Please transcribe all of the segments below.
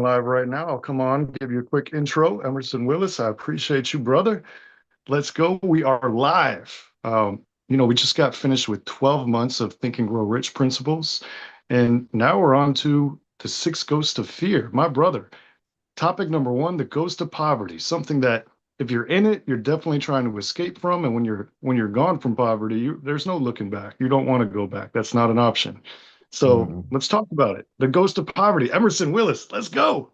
live right now. I'll come on, give you a quick intro. Emerson Willis, I appreciate you, brother. Let's go. We are live. We just got finished with 12 months of Think and Grow Rich principles. And now we're on to the six ghosts of fear. My brother, topic number one, the ghost of poverty, something that if you're in it, you're definitely trying to escape from. And when you're gone from poverty, there's no looking back. You don't want to go back. That's not an option. So Mm. let's talk about it. The ghost of poverty. Emerson Willis, let's go.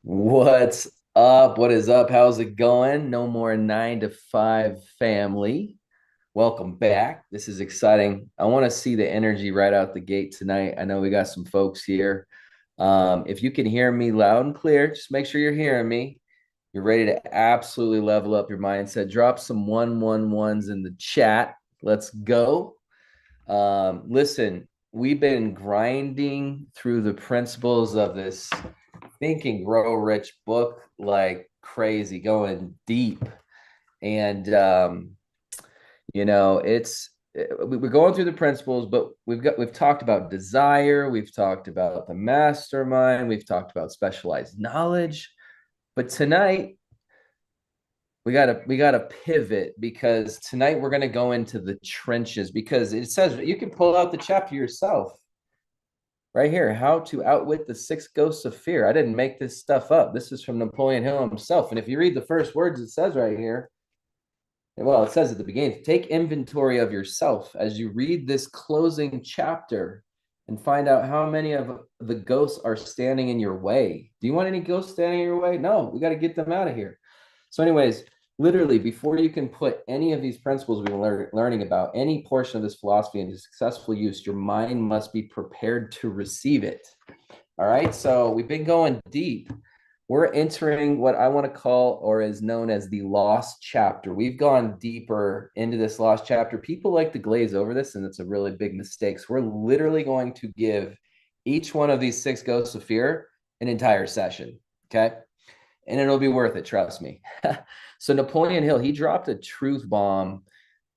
What's up? What is up? How's it going? No more 9 to 5 family. Welcome back. This is exciting. I want to see the energy right out the gate tonight. I know we got some folks here. If you can hear me loud and clear, just make sure you're hearing me. You're ready to absolutely level up your mindset. Drop some 111s in the chat. Let's go. Listen, we've been grinding through the principles of this Think and Grow Rich book like crazy, going deep. And it's we're going through the principles, but we've talked about desire, we've talked about the mastermind, we've talked about specialized knowledge. But tonight we gotta pivot because tonight we're gonna go into the trenches because it says you can pull out the chapter yourself right here, how to outwit the six ghosts of fear. I didn't make this stuff up. This is from Napoleon Hill himself. And if you read the first words, it says right here, well, it says at the beginning, take inventory of yourself as you read this closing chapter and find out how many of the ghosts are standing in your way. Do you want any ghosts standing in your way? No, we got to get them out of here. So, anyways, literally, before you can put any of these principles we've been learning about, any portion of this philosophy into successful use, your mind must be prepared to receive it. All right. So, we've been going deep. We're entering what I want to call or is known as the lost chapter. We've gone deeper into this lost chapter. People like to glaze over this, and it's a really big mistake. So we're literally going to give each one of these six ghosts of fear an entire session. Okay. And it'll be worth it, trust me. So Napoleon Hill, he dropped a truth bomb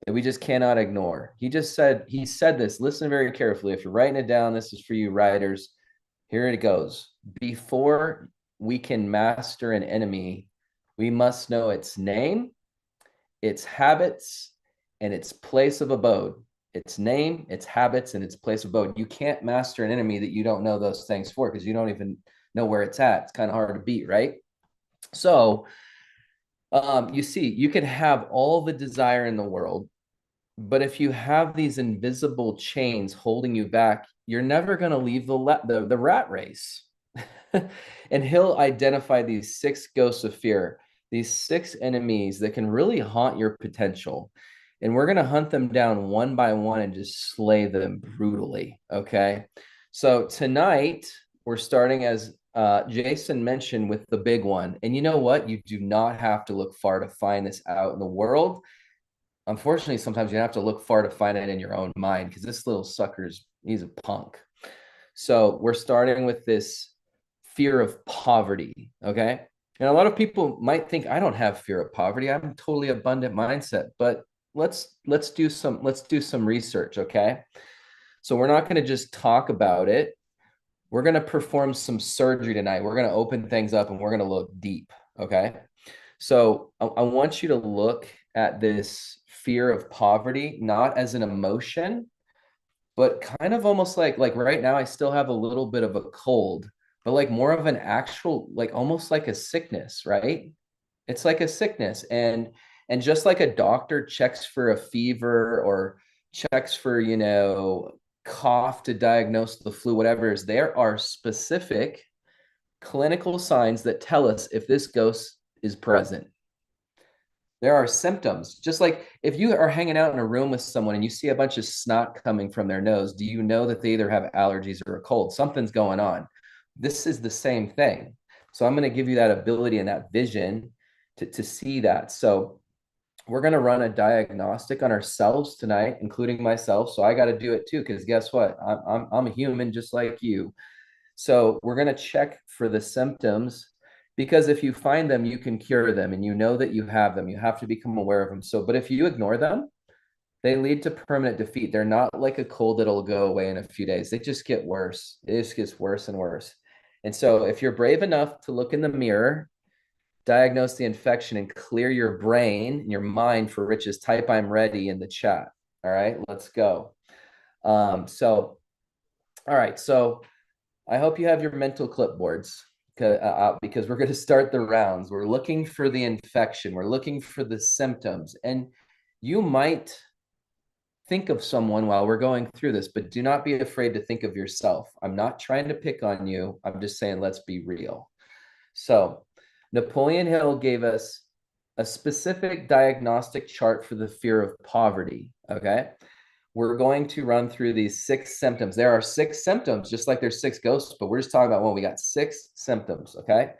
that we just cannot ignore. He said this, listen very carefully. If you're writing it down, this is for you writers. Here it goes. Before we can master an enemy, we must know its name, its habits, and its place of abode. Its name, its habits, and its place of abode. You can't master an enemy that you don't know those things for because you don't even know where it's at. It's kind of hard to beat, right? So, you see, you can have all the desire in the world, but if you have these invisible chains holding you back, you're never going to leave the rat race. And he'll identify these six ghosts of fear, these six enemies that can really haunt your potential. And we're going to hunt them down one by one and just slay them brutally. Okay. So tonight, we're starting as Jason mentioned with the big one. And you know what? You do not have to look far to find this out in the world. Unfortunately, sometimes you have to look far to find it in your own mind because this little he's a punk. So we're starting with this fear of poverty. Okay. And a lot of people might think I don't have fear of poverty. I'm totally abundant mindset, but let's do some research. Okay. So we're not going to just talk about it. We're going to perform some surgery tonight. We're going to open things up and we're going to look deep. Okay. So I want you to look at this fear of poverty, not as an emotion, but kind of almost like right now I still have a little bit of a cold, but like more of an actual, like almost like a sickness, right? It's like a sickness. And just like a doctor checks for a fever or checks for, cough to diagnose the flu, whatever it is, there are specific clinical signs that tell us if this ghost is present. There are symptoms. Just like if you are hanging out in a room with someone and you see a bunch of snot coming from their nose, do you know that they either have allergies or a cold? Something's going on. This is the same thing. So I'm going to give you that ability and that vision to see that. So we're going to run a diagnostic on ourselves tonight, including myself. So I got to do it too, because guess what? I'm a human just like you. So we're going to check for the symptoms because if you find them, you can cure them and you know that you have them. You have to become aware of them. So, but if you ignore them, they lead to permanent defeat. They're not like a cold that'll go away in a few days. They just get worse. It just gets worse and worse. And so if you're brave enough to look in the mirror, diagnose the infection, and clear your brain and your mind for Rich's type "I'm ready" in the chat. All right, let's go. All right, so I hope you have your mental clipboards because we're going to start the rounds. We're looking for the infection. We're looking for the symptoms. And you might think of someone while we're going through this, but do not be afraid to think of yourself. I'm not trying to pick on you. I'm just saying, let's be real. So Napoleon Hill gave us a specific diagnostic chart for the fear of poverty. Okay. We're going to run through these 6 symptoms. There are 6 symptoms, just like there's 6 ghosts, but we're just talking about, well, we got 6 symptoms. Okay.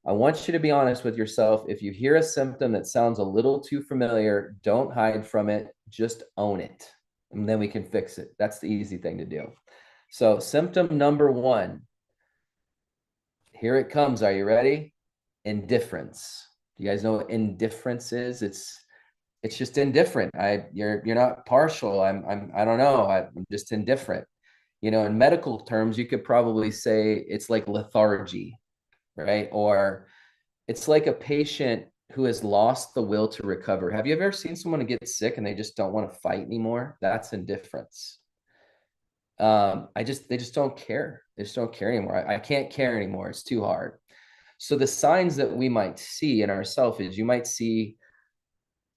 I want you to be honest with yourself. If you hear a symptom that sounds a little too familiar, don't hide from it. Just own it. And then we can fix it. That's the easy thing to do. So symptom number 1, here it comes. Are you ready? Indifference. Do you guys know what indifference is? It's just indifferent. You're not partial. I don't know. I'm just indifferent. You know, in medical terms, you could probably say it's like lethargy, right? Or it's like a patient who has lost the will to recover. Have you ever seen someone get sick and they just don't want to fight anymore? That's indifference. They just don't care. They just don't care anymore. I can't care anymore. It's too hard. So the signs that we might see in ourselves is you might see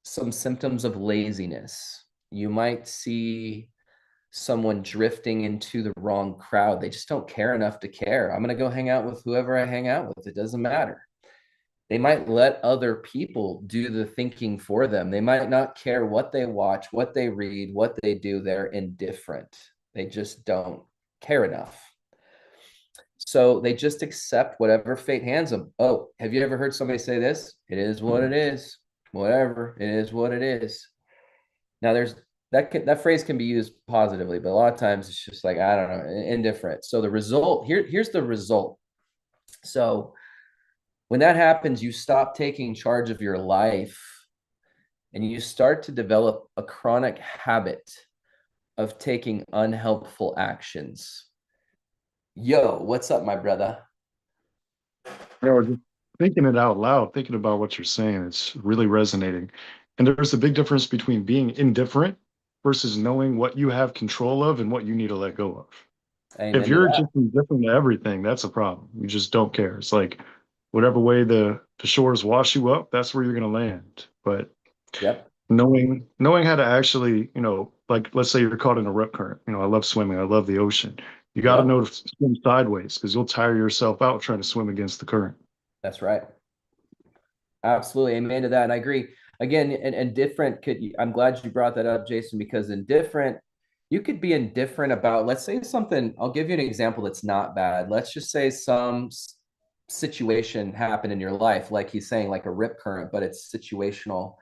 some symptoms of laziness. You might see someone drifting into the wrong crowd. They just don't care enough to care. I'm going to go hang out with whoever I hang out with. It doesn't matter. They might let other people do the thinking for them. They might not care what they watch, what they read, what they do. They're indifferent. They just don't care enough. So they just accept whatever fate hands them. Oh, have you ever heard somebody say this? It is what it is. Whatever, it is what it is. Now there's that phrase can be used positively, but a lot of times it's just like, I don't know, indifferent. So the result here's the result. So when that happens, you stop taking charge of your life and you start to develop a chronic habit of taking unhelpful actions. Yo, what's up, my brother? Just thinking it out loud, thinking about what you're saying, it's really resonating. And there's a big difference between being indifferent versus knowing what you have control of and what you need to let go of. If Amen to you're that. just indifferent to everything, that's a problem. You just don't care. It's like whatever way the shores wash you up, that's where you're going to land. But Yep. knowing how to actually, like let's say you're caught in a rip current. I love swimming. I love the ocean. You got to Yep. know to swim sideways because you'll tire yourself out trying to swim against the current. That's right. Absolutely. Amen to that. And I agree. Again, and different I'm glad you brought that up, Jason, because indifferent, you could be indifferent about, let's say something, I'll give you an example that's not bad. Let's just say some situation happened in your life, like he's saying, like a rip current, but it's situational.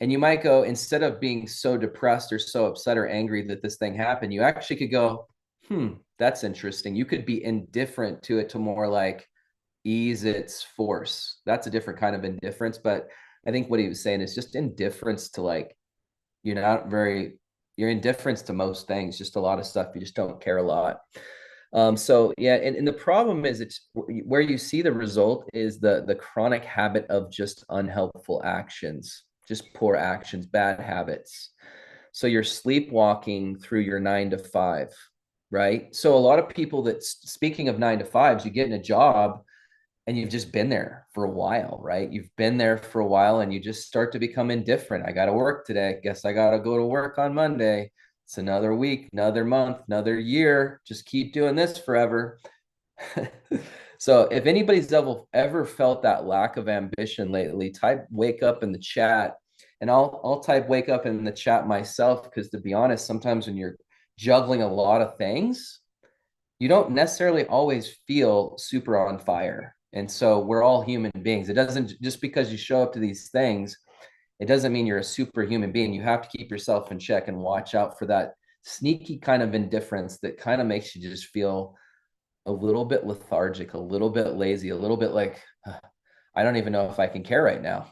And you might go, instead of being so depressed or so upset or angry that this thing happened, you actually could go, that's interesting. You could be indifferent to it, to more like, ease its force. That's a different kind of indifference. But I think what he was saying is just indifference to, like, you're indifference to most things, just a lot of stuff. You just don't care a lot. So yeah, and the problem is it's where you see the result is the chronic habit of just unhelpful actions, just poor actions, bad habits. So you're sleepwalking through your 9 to 5, right? So a lot of people that, speaking of 9 to 5s, you get in a job and you've just been there for a while, right? You've been there for a while and you just start to become indifferent. I got to work today. Guess I got to go to work on Monday. It's another week, another month, another year. Just keep doing this forever. So if anybody's ever felt that lack of ambition lately, type wake up in the chat, and I'll type wake up in the chat myself, because to be honest, sometimes when you're juggling a lot of things, you don't necessarily always feel super on fire. And so we're all human beings. It doesn't, just because you show up to these things, it doesn't mean you're a superhuman being. You have to keep yourself in check and watch out for that sneaky kind of indifference that kind of makes you just feel a little bit lethargic, a little bit lazy, a little bit like, I don't even know if I can care right now.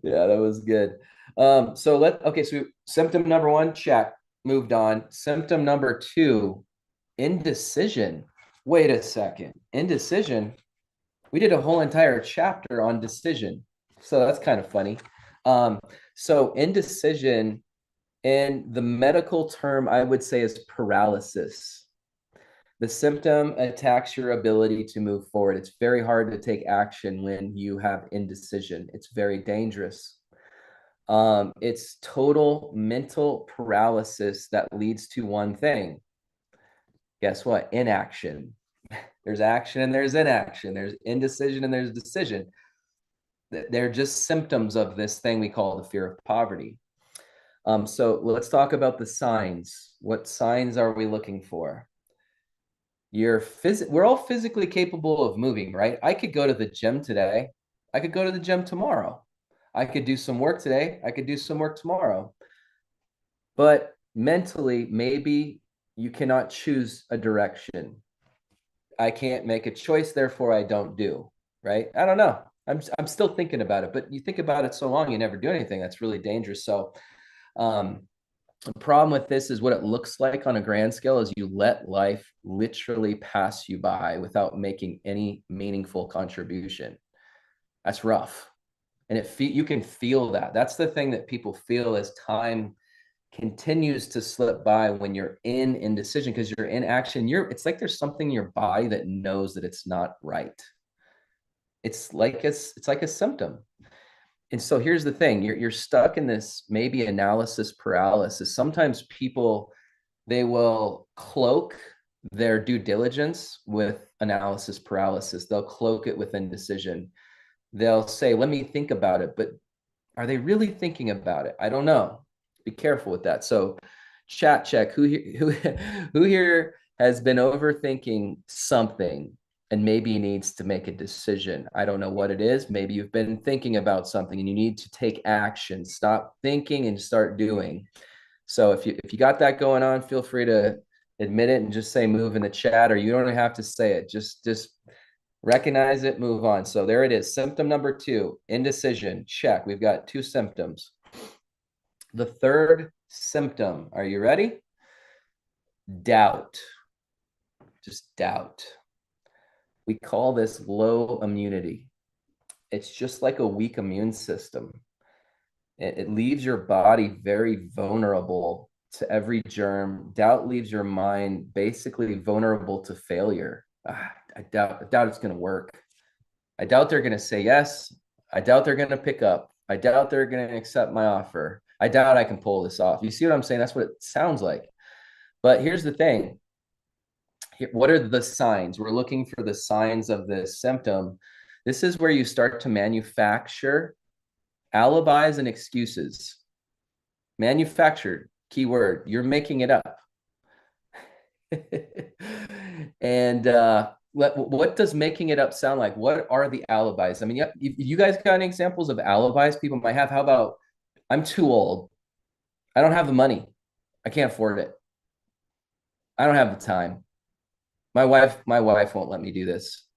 Yeah, that was good. So symptom number 1, check, moved on. Symptom number 2, Indecision. Wait a second. Indecision. We did a whole entire chapter on decision. So that's kind of funny. Um, so indecision, and the medical term I would say is paralysis. The symptom attacks your ability to move forward. It's very hard to take action when you have indecision. It's very dangerous. It's total mental paralysis that leads to one thing. Guess what? Inaction. There's action and there's inaction. There's indecision and there's decision. They're just symptoms of this thing we call the fear of poverty. So let's talk about the signs. What signs are we looking for? We're all physically capable of moving, right? I could go to the gym today. I could go to the gym tomorrow. I could do some work today. I could do some work tomorrow. But mentally, maybe you cannot choose a direction. I can't make a choice, therefore I don't do, right? I don't know. I'm still thinking about it, but you think about it so long, you never do anything. That's really dangerous. So the problem with this is what it looks like on a grand scale is you let life literally pass you by without making any meaningful contribution. That's rough. And you can feel that. That's the thing that people feel as time continues to slip by when you're in indecision, because you're in action. It's like there's something in your body that knows that it's not right. It's like a symptom. And so here's the thing, you're stuck in this maybe analysis paralysis. Sometimes people, they will cloak their due diligence with analysis paralysis. They'll cloak it with indecision. They'll say, let me think about it, but are they really thinking about it? I don't know. Be careful with that. So chat check, who here has been overthinking something and maybe needs to make a decision? I don't know what it is. Maybe you've been thinking about something and you need to take action. Stop thinking and start doing. So if you got that going on, feel free to admit it and just say move in the chat, or you don't have to say it. Just recognize it, move on. So there it is. Symptom number 2, indecision. Check. We've got 2 symptoms. The third symptom, are you ready? Doubt. Just doubt. We call this low immunity. It's just like a weak immune system. It leaves your body very vulnerable to every germ. Doubt leaves your mind basically vulnerable to failure. I doubt it's going to work. I doubt they're going to say yes. I doubt they're going to pick up. I doubt they're going to accept my offer. I doubt I can pull this off. You see what I'm saying? That's what it sounds like. But here's the thing. What are the signs? We're looking for the signs of this symptom. This is where you start to manufacture alibis and excuses. Manufactured, keyword. You're making it up. And what does making it up sound like? What are the alibis? I mean, you guys got any examples of alibis people might have? How about, I'm too old. I don't have the money. I can't afford it. I don't have the time. My wife won't let me do this.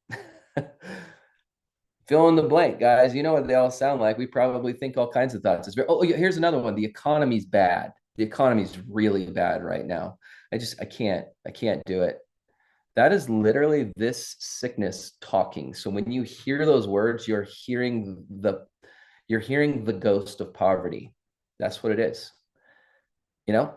Fill in the blank, guys. You know what they all sound like. We probably think all kinds of thoughts. Here's another one. The economy's bad. The economy's really bad right now. I can't do it. That is literally this sickness talking. So when you hear those words, you're hearing the ghost of poverty. That's what it is. You know?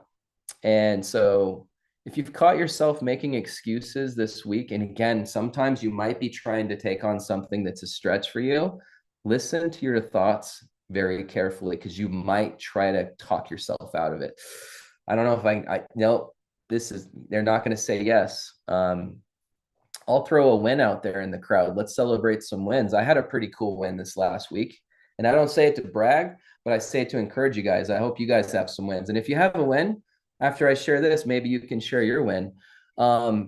And so if you've caught yourself making excuses this week, and again, sometimes you might be trying to take on something that's a stretch for you, listen to your thoughts very carefully, because you might try to talk yourself out of it. I don't know if no, they're not going to say yes. I'll throw a win out there in the crowd. Let's celebrate some wins. I had a pretty cool win this last week, and I don't say it to brag, but I say it to encourage you guys. I hope you guys have some wins. And if you have a win, after I share this, maybe you can share your win. I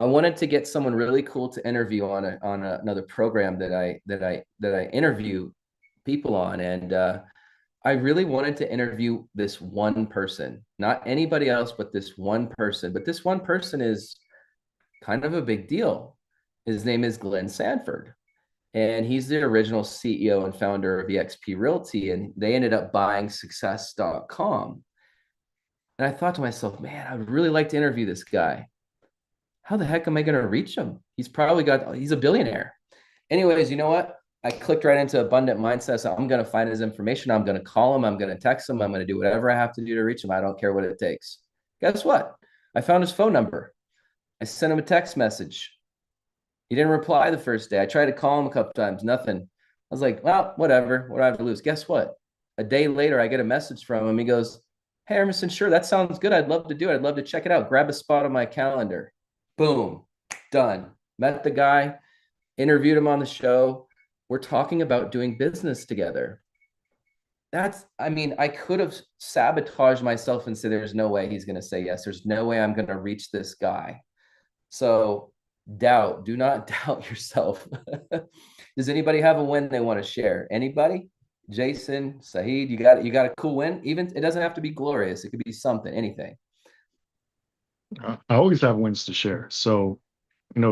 wanted to get someone really cool to interview on another program that I interview people on, and I really wanted to interview this one person, not anybody else, but this one person. But this one person is kind of a big deal. His name is Glenn Sanford, and he's the original CEO and founder of eXp Realty, and they ended up buying success.com. And I thought to myself, man, I would really like to interview this guy. how the heck am I going to reach him? He's a billionaire. Anyways, you know what? I clicked right into abundant mindset. So I'm going to find his information. I'm going to call him. I'm going to text him. I'm going to do whatever I have to do to reach him. I don't care what it takes. Guess what? I found his phone number. I sent him a text message. He didn't reply the first day. I tried to call him a couple times, nothing. I was like, well, whatever. What do I have to lose? Guess what? A day later, I get a message from him. He goes, hey, Emerson, sure, that sounds good. I'd love to do it. I'd love to check it out. Grab a spot on my calendar. Boom, done. Met the guy, interviewed him on the show. We're talking about doing business together. I mean, I could have sabotaged myself and said, there's no way he's going to say yes. There's no way I'm going to reach this guy. So do not doubt yourself. Does anybody have a win they want to share? Anybody? Jason, Saeed, you got a cool win? Even it doesn't have to be glorious. It could be something, anything. I always have wins to share. So,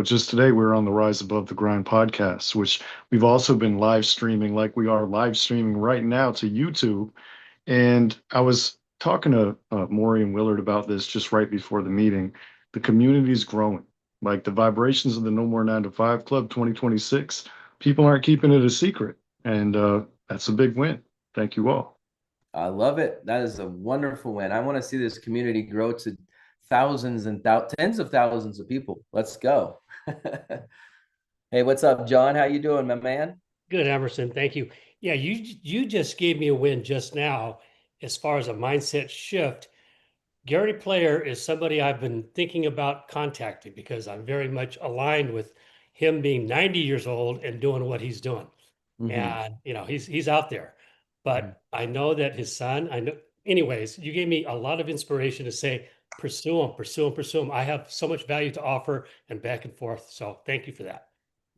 just today we are on the Rise Above the Grind podcast, which we've also been live streaming like we are live streaming right now to YouTube. And I was talking to Maury and Willard about this just right before the meeting. The community is growing. Like the vibrations of the No More 9 to 5 Club 2026, people aren't keeping it a secret. And that's a big win. Thank you all. I love it. That is a wonderful win. I want to see this community grow to thousands and tens of thousands of people. Let's go. Hey, what's up, John? How you doing, my man? Good, Emerson. Thank you. Yeah, you just gave me a win just now as far as a mindset shift. Gary Player is somebody I've been thinking about contacting because I'm very much aligned with him being 90 years old and doing what he's doing. Mhm. And he's out there. But I know that his son, I know anyways, you gave me a lot of inspiration to say, pursue him, pursue him, pursue him. I have so much value to offer and back and forth. So thank you for that.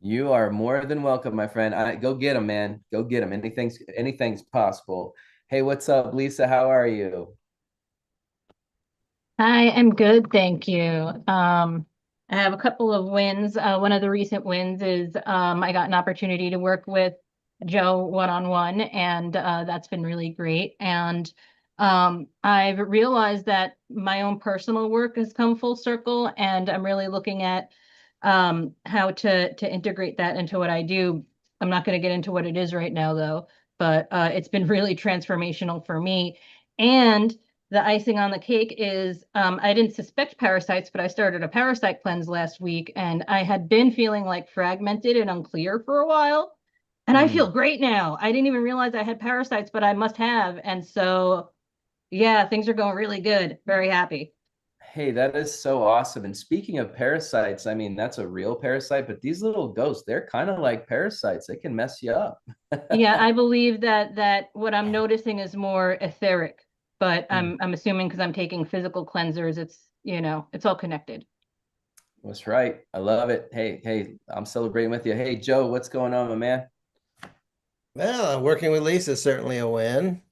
You are more than welcome, my friend. Go get him, man. Go get him. Anything's possible. Hey, what's up, Lisa? How are you? Hi, I'm good, thank you. I have a couple of wins. One of the recent wins is I got an opportunity to work with Joe one-on-one, and that's been really great. And I've realized that my own personal work has come full circle, and I'm really looking at how to integrate that into what I do. I'm not going to get into what it is right now, though, but it's been really transformational for me. And the icing on the cake is I didn't suspect parasites, but I started a parasite cleanse last week, and I had been feeling like fragmented and unclear for a while. And I feel great now. I didn't even realize I had parasites, but I must have. And so, yeah, things are going really good. Very happy. Hey, that is so awesome. And speaking of parasites, I mean, that's a real parasite, but these little ghosts, they're kind of like parasites. They can mess you up. Yeah, I believe that what I'm noticing is more etheric, but I'm assuming because I'm taking physical cleansers, it's all connected. That's right. I love it. Hey, I'm celebrating with you. Hey, Joe, what's going on, my man? Well, working with Lisa is certainly a win.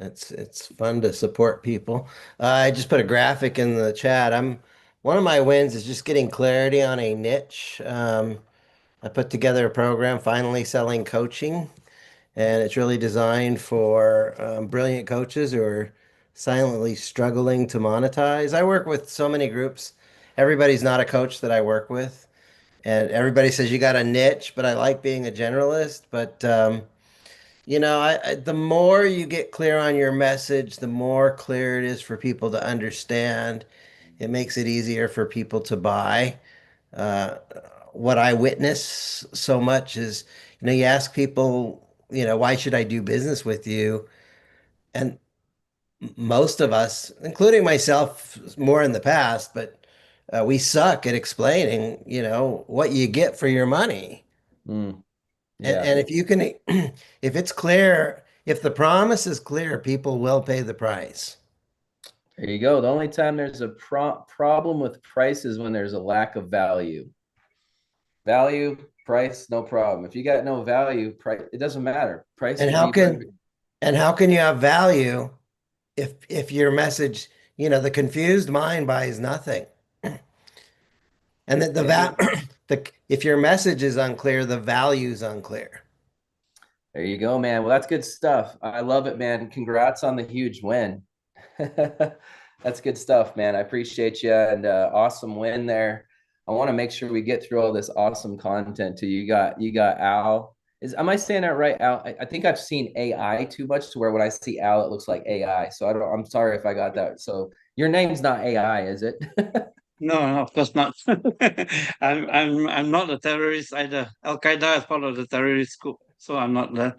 It's fun to support people. I just put a graphic in the chat. One of my wins is just getting clarity on a niche. I put together a program, finally selling coaching, and it's really designed for brilliant coaches who are silently struggling to monetize. I work with so many groups. Everybody's not a coach that I work with, and everybody says you got a niche, but I like being a generalist. But the more you get clear on your message, the more clear it is for people to understand. It makes it easier for people to buy. Uh, what I witness so much is, you ask people, why should I do business with you? And most of us, including myself, more in the past, but we suck at explaining, what you get for your money. Mm, And, yeah. and if you can, if it's clear, if the promise is clear, people will pay the price. There you go. The only time there's a problem with price is when there's a lack of value. Value, price, no problem. If you got no value, price, it doesn't matter. Price And will how be can and how can you have value if your message, the confused mind buys nothing. And that if your message is unclear, the value is unclear. There you go, man. Well, that's good stuff. I love it, man. Congrats on the huge win. That's good stuff, man. I appreciate you, and awesome win there. I want to make sure we get through all this awesome content too. You got Al. Am I saying that right, Al? I think I've seen AI too much to where when I see Al, it looks like AI. So I'm sorry if I got that. So your name's not AI, is it? No, no, of course not. I'm not a terrorist either. Al Qaeda is part of the terrorist group, so I'm not there.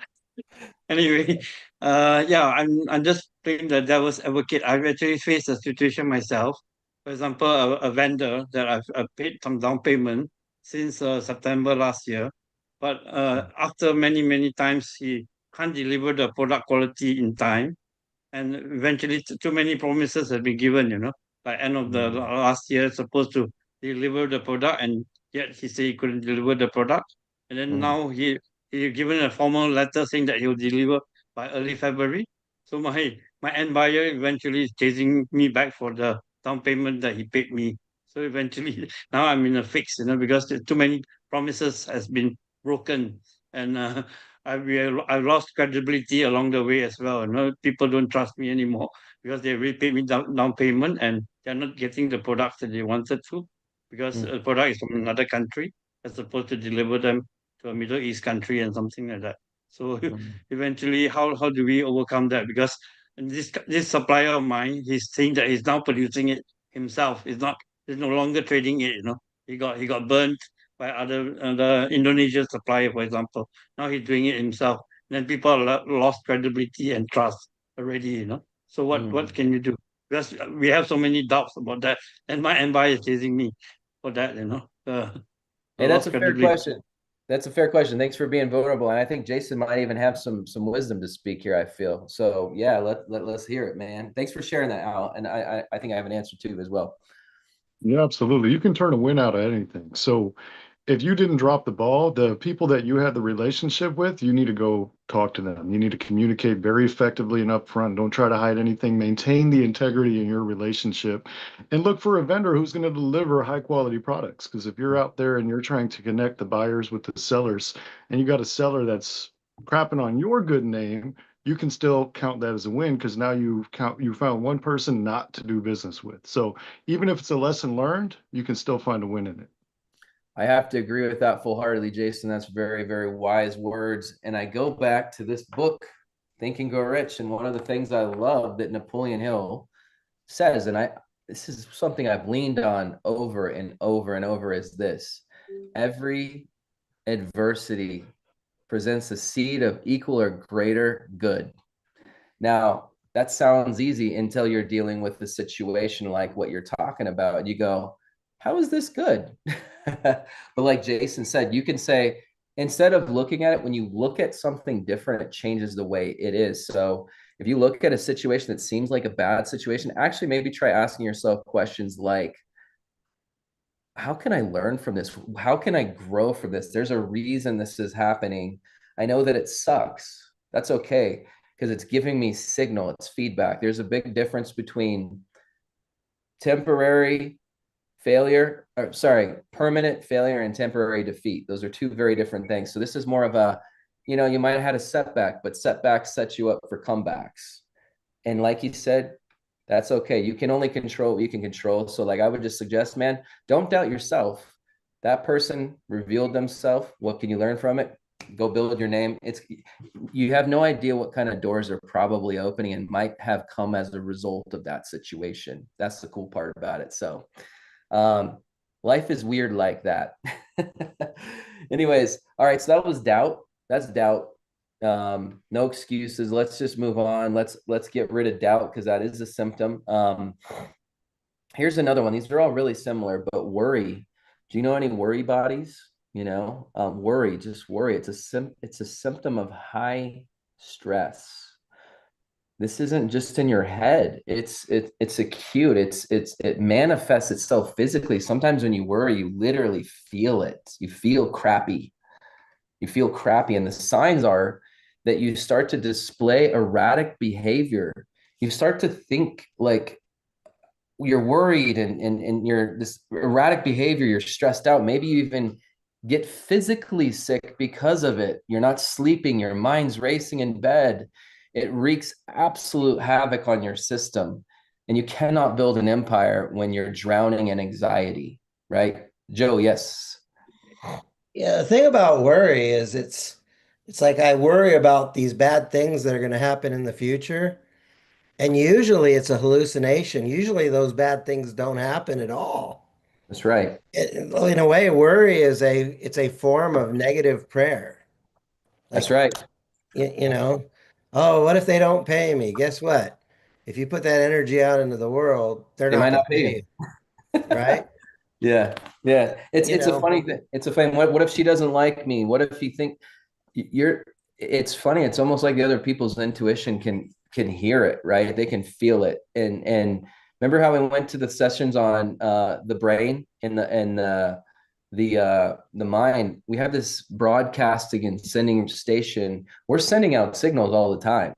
Anyway, yeah, I'm just playing the devil's advocate. I've actually faced a situation myself. For example, a vendor that I've paid some down payment since September last year, but after many times he can't deliver the product quality in time, and eventually too many promises have been given, like end of the last year supposed to deliver the product, and yet he said he couldn't deliver the product, and then now he given a formal letter saying that he'll deliver by early February. So my end buyer eventually is chasing me back for the down payment that he paid me. So eventually now I'm in a fix, because too many promises has been broken, and I lost credibility along the way as well. People don't trust me anymore because they already paid me down payment, and they're not getting the products that they wanted to, because the product is from another country as opposed to deliver them to a Middle East country and something like that. So eventually, how do we overcome that? Because this supplier of mine, he's saying that he's now producing it himself. He's no longer trading it. He got burnt by other Indonesian supplier, for example. Now he's doing it himself. Then people lost credibility and trust already. So what can you do? Because we have so many doubts about that, and my end buyer is chasing me for that. Hey, that's lost a fair credibility. question. That's a fair question. Thanks for being vulnerable. And I think Jason might even have some wisdom to speak here, I feel. So yeah, let's hear it, man. Thanks for sharing that, Al. And I think I have an answer too as well. Yeah, absolutely. You can turn a win out of anything. So if you didn't drop the ball, the people that you had the relationship with, you need to go talk to them. You need to communicate very effectively and upfront. Don't try to hide anything. Maintain the integrity in your relationship and look for a vendor who's going to deliver high quality products. Because if you're out there and you're trying to connect the buyers with the sellers and you got a seller that's crapping on your good name, you can still count that as a win because now you found one person not to do business with. So even if it's a lesson learned, you can still find a win in it. I have to agree with that full-heartedly, Jason. That's very, very wise words. And I go back to this book, Think and Grow Rich. And one of the things I love that Napoleon Hill says, and this is something I've leaned on over and over and over, is this: every adversity presents a seed of equal or greater good. Now, that sounds easy until you're dealing with a situation like what you're talking about. And you go, how is this good? But like Jason said, you can say, instead of looking at it, when you look at something different, it changes the way it is. So if you look at a situation that seems like a bad situation, actually maybe try asking yourself questions like, how can I learn from this? How can I grow from this? There's a reason this is happening. I know that it sucks. That's okay, because it's giving me signal. It's feedback. There's a big difference between temporary failure, or sorry, permanent failure and temporary defeat. Those are two very different things. So this is more of a, you might have had a setback, but setbacks set you up for comebacks. And like you said, that's okay. You can only control what you can control. So like I would just suggest, man, don't doubt yourself. That person revealed themselves. What can you learn from it? Go build your name. You have no idea what kind of doors are probably opening and might have come as a result of that situation. That's the cool part about it. So life is weird like that. Anyways, all right. So that was doubt. That's doubt. No excuses. Let's just move on. Let's get rid of doubt, because that is a symptom. Here's another one. These are all really similar, but worry. Do you know any worry bodies? Worry, just worry. It's a symptom of high stress. This isn't just in your head. It's acute. It manifests itself physically. Sometimes when you worry, you literally feel it. You feel crappy. And the signs are that you start to display erratic behavior. You start to think like you're worried and you're this erratic behavior, you're stressed out. Maybe you even get physically sick because of it. You're not sleeping, your mind's racing in bed. It wreaks absolute havoc on your system. And you cannot build an empire when you're drowning in anxiety, right? Joe, yes. Yeah, the thing about worry is it's like I worry about these bad things that are going to happen in the future. And usually it's a hallucination. Usually those bad things don't happen at all. That's right. In a way, worry is it's a form of negative prayer. That's Like, right. you know, oh, what if they don't pay me? Guess what? If you put that energy out into the world, they're They not might going not to pay pay you. you, right? Yeah. Yeah. You It's a know, funny thing. It's a funny, what if she doesn't like me? What if you think you're it's funny. It's almost like the other people's intuition can hear it, right? They can feel it. And remember how we went to the sessions on the brain and the mind. We have this broadcasting and sending station. We're sending out signals all the time.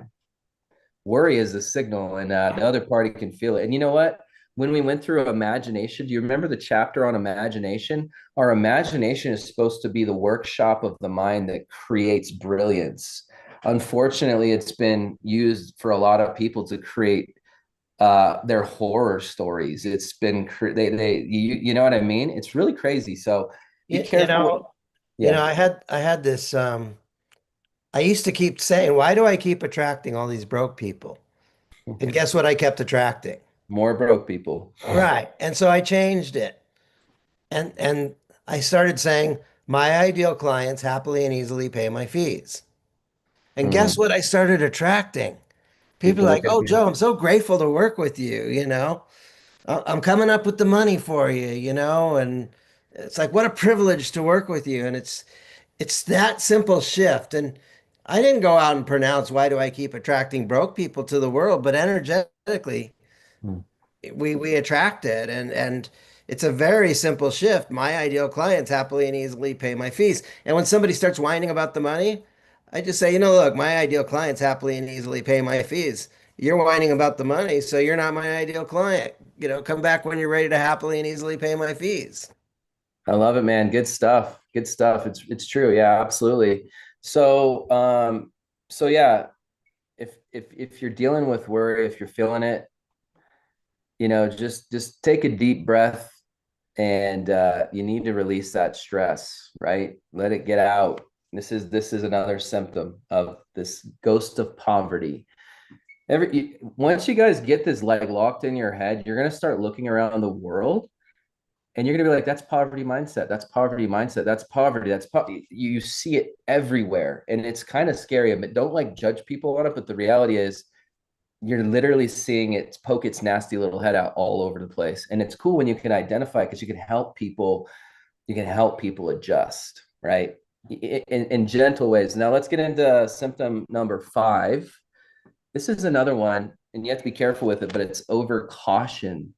Worry is the signal, and the other party can feel it. And you know what? When we went through imagination, do you remember the chapter on imagination? Our imagination is supposed to be the workshop of the mind that creates brilliance. Unfortunately, it's been used for a lot of people to create their horror stories. It's been you know what I mean? It's really crazy. So be you, you careful. know, Yeah. I had this I used to keep saying, why do I keep attracting all these broke people? And guess what I kept attracting? More broke people. Right. And so I changed it. And I started saying, my ideal clients happily and easily pay my fees. And guess Mhm. what I started attracting? People People are look like, at oh, you. Joe, I'm so grateful to work with you, you know. I'm coming up with the money for you, you know, and it's like what a privilege to work with you. And it's that simple shift. And I didn't go out and pronounce why do I keep attracting broke people to the world, but energetically Mm. we attract it, and it's a very simple shift. My ideal clients happily and easily pay my fees. And when somebody starts whining about the money, I just say, look, my ideal clients happily and easily pay my fees. You're whining about the money, so you're not my ideal client. Come back when you're ready to happily and easily pay my fees. I love it, man. Good stuff. Good stuff. It's true. Yeah, absolutely. So so yeah, if you're dealing with worry, if you're feeling it, just take a deep breath and you need to release that stress, right? Let it get out. This is another symptom of this ghost of poverty. Once you guys get this like locked in your head, you're gonna start looking around the world and you're gonna be like, that's poverty mindset, that's poverty mindset, that's poverty, you see it everywhere, and it's kind of scary. But don't like judge people on it, but the reality is you're literally seeing it poke its nasty little head out all over the place. And it's cool when you can identify, because you can help people adjust, right? In gentle ways. Now let's get into symptom number 5. This is another one, and you have to be careful with it, but it's over caution.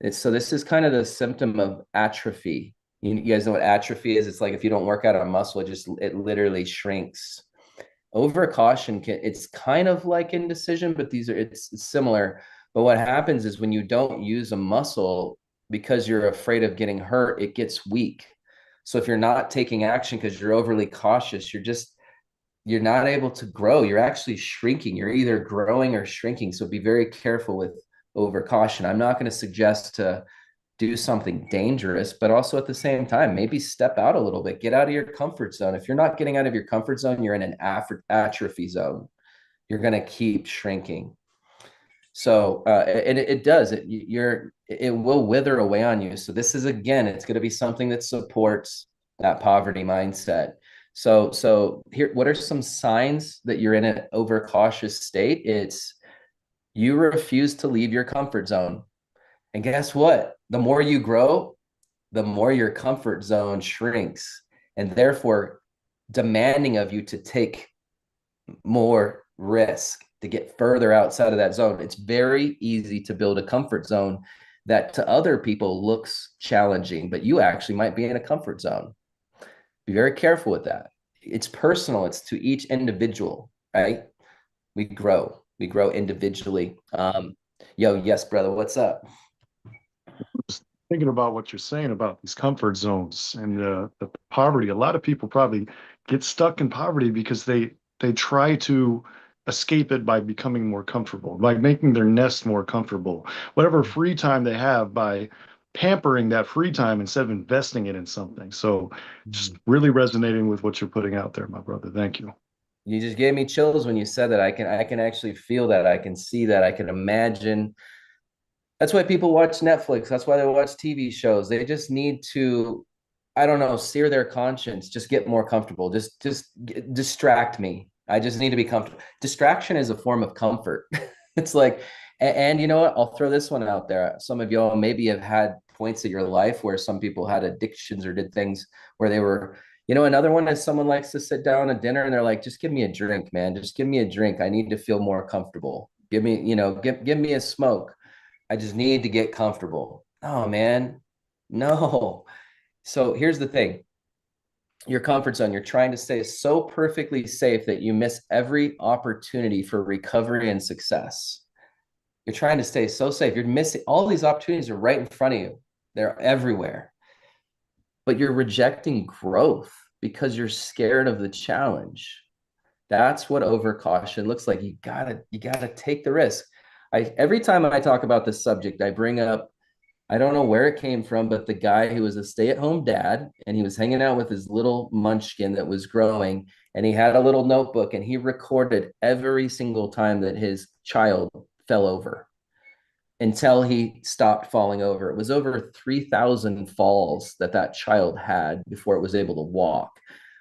So this is kind of the symptom of atrophy. You guys know what atrophy is? It's like if you don't work out a muscle, it literally shrinks. Over caution it's kind of like indecision, but it's similar. But what happens is when you don't use a muscle because you're afraid of getting hurt, it gets weak. So if you're not taking action because you're overly cautious, you're not able to grow. You're actually shrinking. You're either growing or shrinking. So be very careful with over caution. I'm not going to suggest to do something dangerous, but also at the same time, maybe step out a little bit, get out of your comfort zone. If you're not getting out of your comfort zone, you're in an atrophy zone. You're going to keep shrinking. So, and it does, it will wither away on you. So this is, again, it's going to be something that supports that poverty mindset. So here, what are some signs that you're in an overcautious state? It's you refuse to leave your comfort zone. And guess what? The more you grow, the more your comfort zone shrinks, and therefore demanding of you to take more risk to get further outside of that zone. It's very easy to build a comfort zone that to other people looks challenging, but you actually might be in a comfort zone. Be very careful with that. It's personal, it's to each individual, right? We grow individually. Yes, brother, what's up? Just thinking about what you're saying about these comfort zones and the poverty. A lot of people probably get stuck in poverty because they try to escape it by becoming more comfortable, by making their nest more comfortable. Whatever free time they have by pampering that free time instead of investing it in something. So just really resonating with what you're putting out there, my brother. Thank you. You just gave me chills when you said that. I can actually feel that. I can see that. I can imagine. That's why people watch Netflix. That's why they watch TV shows. They just need to, I don't know, sear their conscience, just get more comfortable. Distract me. I just need to be comfortable. Distraction is a form of comfort. It's like, and you know what? I'll throw this one out there. Some of y'all maybe have had points in your life where some people had addictions or did things where they were, another one is someone likes to sit down at dinner and they're like, just give me a drink, man. Just give me a drink. I need to feel more comfortable. Give me, give me a smoke. I just need to get comfortable. Oh man, no. So here's the thing. Your comfort zone, you're trying to stay so perfectly safe that you miss every opportunity for recovery and success. You're trying to stay so safe. You're missing all these opportunities are right in front of you. They're everywhere. But you're rejecting growth because you're scared of the challenge. That's what overcaution looks like. You gotta take the risk. Every time I talk about this subject, I bring up, I don't know where it came from, but the guy who was a stay-at-home dad and he was hanging out with his little munchkin that was growing, and he had a little notebook and he recorded every single time that his child fell over until he stopped falling over. It was over 3,000 falls that child had before it was able to walk.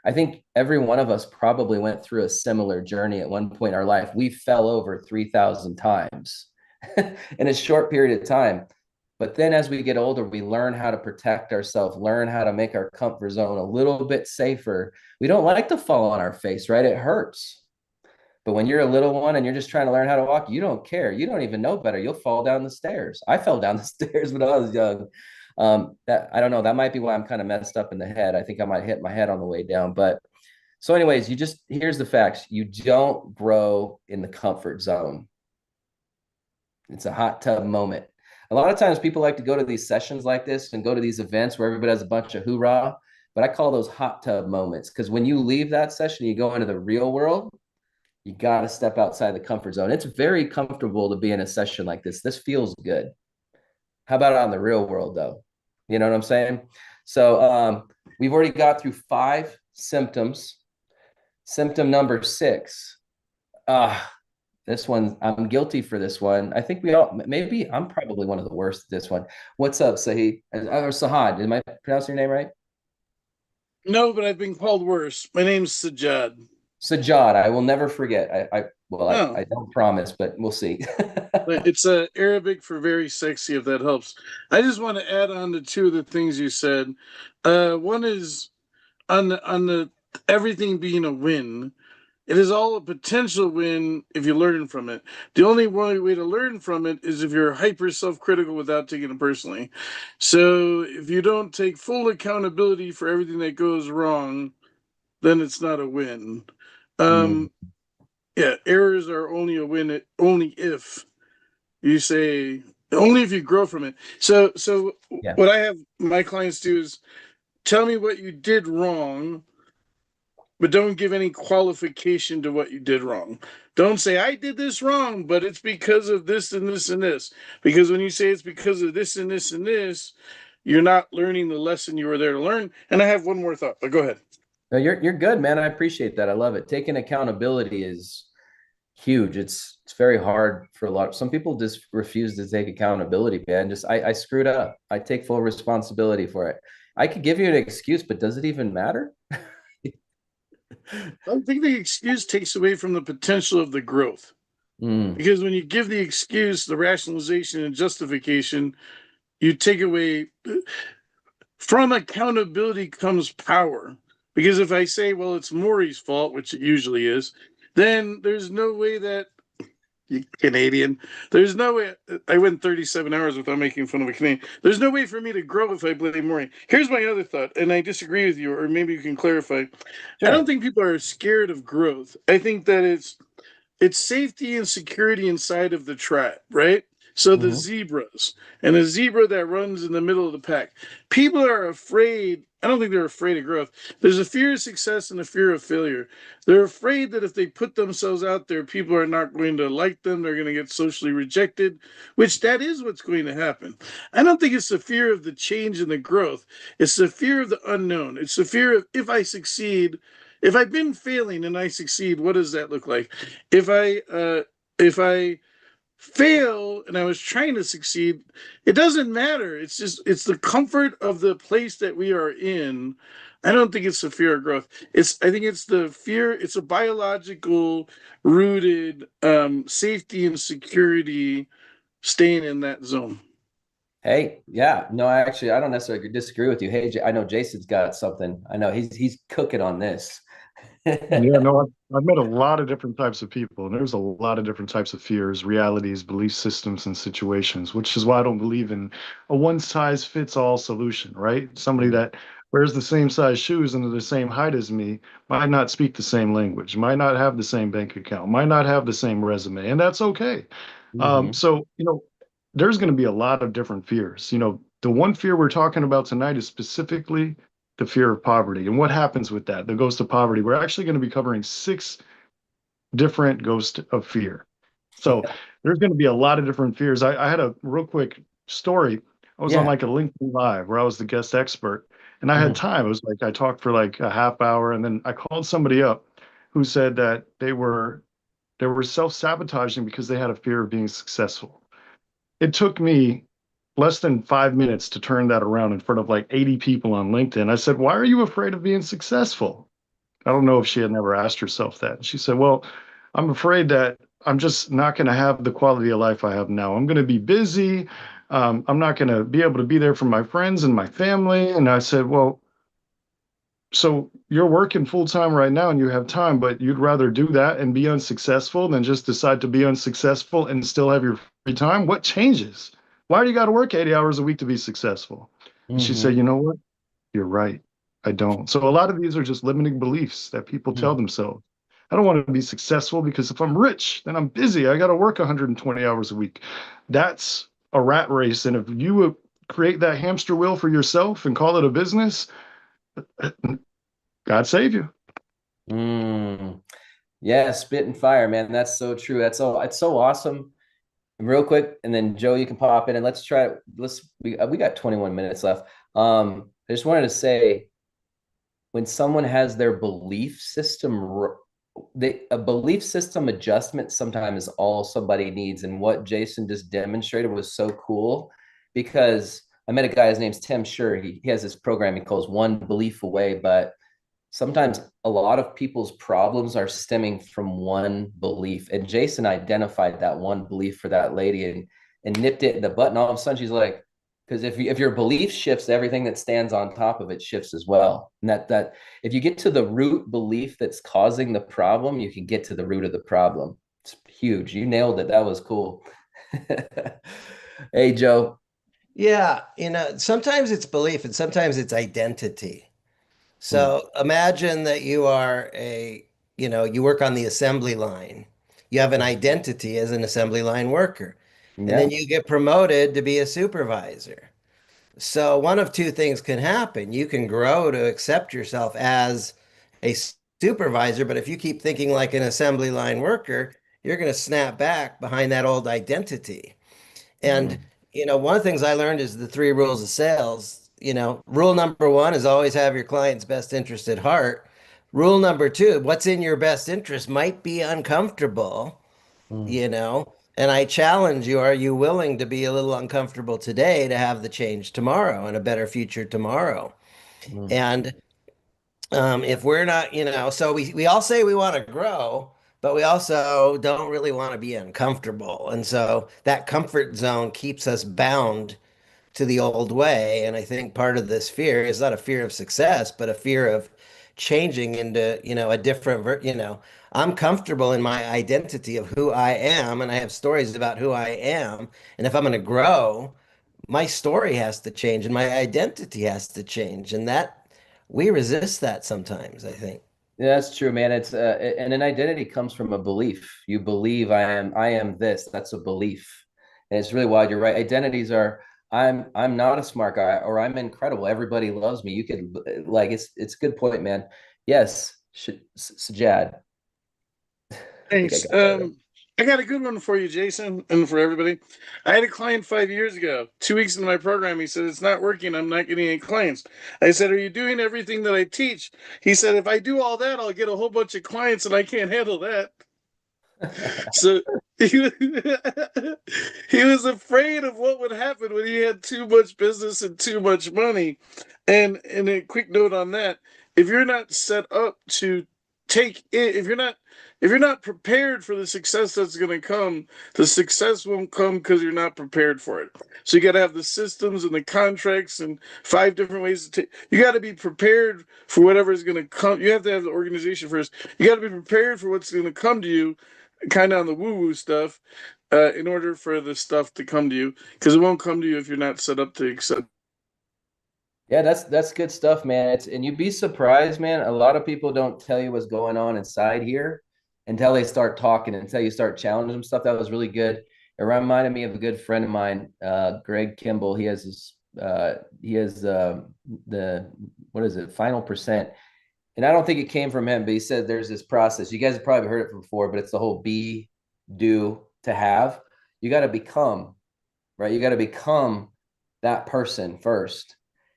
I think every one of us probably went through a similar journey at one point in our life. We fell over 3,000 times in a short period of time. But then as we get older, we learn how to protect ourselves, learn how to make our comfort zone a little bit safer. We don't like to fall on our face, right? It hurts. But when you're a little one and you're just trying to learn how to walk, you don't care. You don't even know better. You'll fall down the stairs. I fell down the stairs when I was young. That I don't know. That might be why I'm kind of messed up in the head. I think I might hit my head on the way down. But so anyways, here's the facts. You don't grow in the comfort zone. It's a hot tub moment. A lot of times people like to go to these sessions like this and go to these events where everybody has a bunch of hoorah, but I call those hot tub moments, because when you leave that session, you go into the real world, you got to step outside the comfort zone. It's very comfortable to be in a session like this. This feels good. How about on the real world though? You know what I'm saying? So we've already got through 5 symptoms. Symptom number 6. This one, I'm guilty for this one. I think maybe I'm probably one of the worst at this one. What's up, Sahid? Or Sahad, am I pronouncing your name right? No, but I've been called worse. My name's Sajjad. Sajjad, I will never forget. I Oh. don't promise, but we'll see. It's Arabic for very sexy, if that helps. I just want to add on to 2 of the things you said. One is on the everything being a win. It is all a potential win if you learn from it. The only way to learn from it is if you're hyper self-critical without taking it personally. So if you don't take full accountability for everything that goes wrong, then it's not a win. Yeah, errors are only a win only if you say, only if you grow from it. So Yeah. what I have my clients do is tell me what you did wrong, but don't give any qualification to what you did wrong. Don't say, I did this wrong, but it's because of this and this and this. Because when you say it's because of this and this and this, you're not learning the lesson you were there to learn. And I have one more thought, but go ahead. No, you're good, man. I appreciate that. I love it. Taking accountability is huge. It's very hard for some people just refuse to take accountability, man. I screwed up. I take full responsibility for it. I could give you an excuse, but does it even matter? I think the excuse takes away from the potential of the growth. Because when you give the excuse, the rationalization and justification, you take away from accountability comes power. Because if I say, well, it's Maury's fault, which it usually is, then there's no way that you Canadian, there's no way. I went 37 hours without making fun of a Canadian. There's no way for me to grow if I blame Maury. Here's my other thought, and I disagree with you, or maybe you can clarify. Sure. I don't think people are scared of growth. I think that it's safety and security inside of the tribe, right? So the zebras and a zebra that runs in the middle of the pack. People are afraid. I don't think they're afraid of growth. There's a fear of success and a fear of failure. They're afraid that if they put themselves out there, people are not going to like them. They're going to get socially rejected, which that is what's going to happen. I don't think it's the fear of the change and the growth. It's the fear of the unknown. It's the fear of if I succeed, if I've been failing and I succeed, what does that look like? If I fail and I was trying to succeed, it doesn't matter. It's the comfort of the place that we are in. I don't think it's the fear of growth. I think it's the fear, it's a biological rooted safety and security staying in that zone. Hey, yeah, no, I don't necessarily disagree with you. Hey, I know Jason's got something. I know he's cooking on this. Yeah, no, I've met a lot of different types of people, and there's a lot of different types of fears, realities, belief systems, and situations, which is why I don't believe in a one size fits all solution, right? Somebody that wears the same size shoes and are the same height as me might not speak the same language, might not have the same bank account, might not have the same resume, and that's okay. So, there's going to be a lot of different fears. The one fear we're talking about tonight is specifically the fear of poverty. And what happens with that? The ghost of poverty. We're actually going to be covering 6 different ghosts of fear. So there's going to be a lot of different fears. I had a real quick story. I was on like a LinkedIn Live where I was the guest expert, and I had time. It was like I talked for like a half hour, and then I called somebody up who said that they were self-sabotaging because they had a fear of being successful. It took me less than 5 minutes to turn that around in front of like 80 people on LinkedIn. I said, "Why are you afraid of being successful?" I don't know if she had never asked herself that. She said, "Well, I'm afraid that I'm just not going to have the quality of life I have now. I'm going to be busy. I'm not going to be able to be there for my friends and my family." And I said, "Well, so you're working full time right now and you have time, but you'd rather do that and be unsuccessful than just decide to be unsuccessful and still have your free time? What changes? Why do you got to work 80 hours a week to be successful?" And she said, "You know what? You're right. I don't." So a lot of these are just limiting beliefs that people tell themselves. I don't want to be successful because if I'm rich, then I'm busy. I got to work 120 hours a week. That's a rat race. And if you create that hamster wheel for yourself and call it a business, God save you. Yeah, spit and fire, man. That's so true. It's so awesome. Real quick, and then Joe, you can pop in and let's try. We got 21 minutes left. I just wanted to say, when someone has their belief system, a belief system adjustment sometimes is all somebody needs. And what Jason just demonstrated was so cool, because I met a guy, his name's Tim Sure. He has this program he calls One Belief Away, but sometimes a lot of people's problems are stemming from one belief. And Jason identified that one belief for that lady and nipped it in the butt. And all of a sudden she's like, because if your belief shifts, everything that stands on top of it shifts as well. And that if you get to the root belief that's causing the problem, you can get to the root of the problem. It's huge. You nailed it. That was cool. Hey, Joe. Yeah, sometimes it's belief and sometimes it's identity. So imagine that you are you work on the assembly line. You have an identity as an assembly line worker. And then you get promoted to be a supervisor. So one of two things can happen. You can grow to accept yourself as a supervisor, but if you keep thinking like an assembly line worker, you're going to snap back behind that old identity. And one of the things I learned is the 3 rules of sales. Rule number 1 is always have your client's best interest at heart. Rule number 2, what's in your best interest might be uncomfortable, and I challenge you, are you willing to be a little uncomfortable today to have the change tomorrow and a better future tomorrow? And if we're not, so we all say we want to grow, but we also don't really want to be uncomfortable. And so that comfort zone keeps us bound to the old way. And I think part of this fear is not a fear of success, but a fear of changing into, a different, I'm comfortable in my identity of who I am, and I have stories about who I am. And if I'm going to grow, my story has to change and my identity has to change. And that we resist that sometimes, I think. Yeah, that's true, man. It's and an identity comes from a belief. You believe I am this. That's a belief. And it's really wild. You're right. Identities are, I'm not a smart guy, or I'm incredible. Everybody loves me. You could, like, it's a good point, man. Yes, Sajad. I think I Thanks. got that. I got a good one for you, Jason, and for everybody. I had a client 5 years ago. 2 weeks into my program, he said, "It's not working. I'm not getting any clients." I said, "Are you doing everything that I teach?" He said, "If I do all that, I'll get a whole bunch of clients, and I can't handle that." So he, he was afraid of what would happen when he had too much business and too much money. And a quick note on that: if you're not set up to take it, if you're not prepared for the success that's going to come, the success won't come because you're not prepared for it. So you got to have the systems and the contracts and 5 different ways to take. You got to be prepared for whatever is going to come. You have to have the organization first. You got to be prepared for what's going to come to you, kind of on the woo-woo stuff, in order for the stuff to come to you, because it won't come to you if you're not set up to accept. Yeah, that's good stuff, man. And you'd be surprised, man. A lot of people don't tell you what's going on inside here until they start talking, until you start challenging them stuff. That was really good. It reminded me of a good friend of mine, Greg Kimball. He has the what is it, final percent. And I don't think it came from him, but he said there's this process. You guys have probably heard it before, but it's the whole be, do, to have. You got to become, right? You got to become that person first.